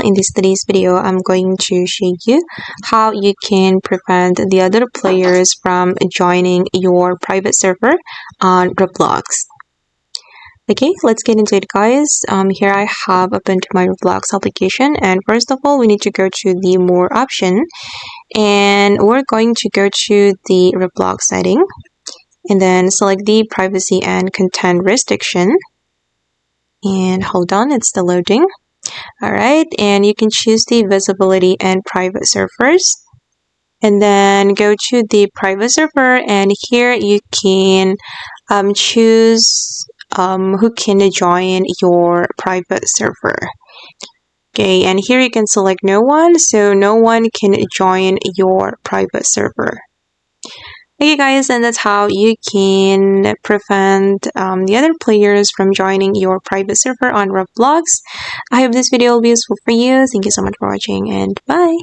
In today's video, I'm going to show you how you can prevent the other players from joining your private server on Roblox. Okay, let's get into it, guys. Here I have opened my Roblox application, and first of all, we need to go to the More option, and we're going to go to the Roblox setting, and then select the Privacy and Content Restriction. And hold on, it's still loading. Alright, and you can choose the visibility and private servers, and then go to the private server, and here you can choose who can join your private server. Okay, and here you can select no one, so no one can join your private server. Okay guys, and that's how you can prevent the other players from joining your private server on Roblox. I hope this video will be useful for you. Thank you so much for watching, and bye!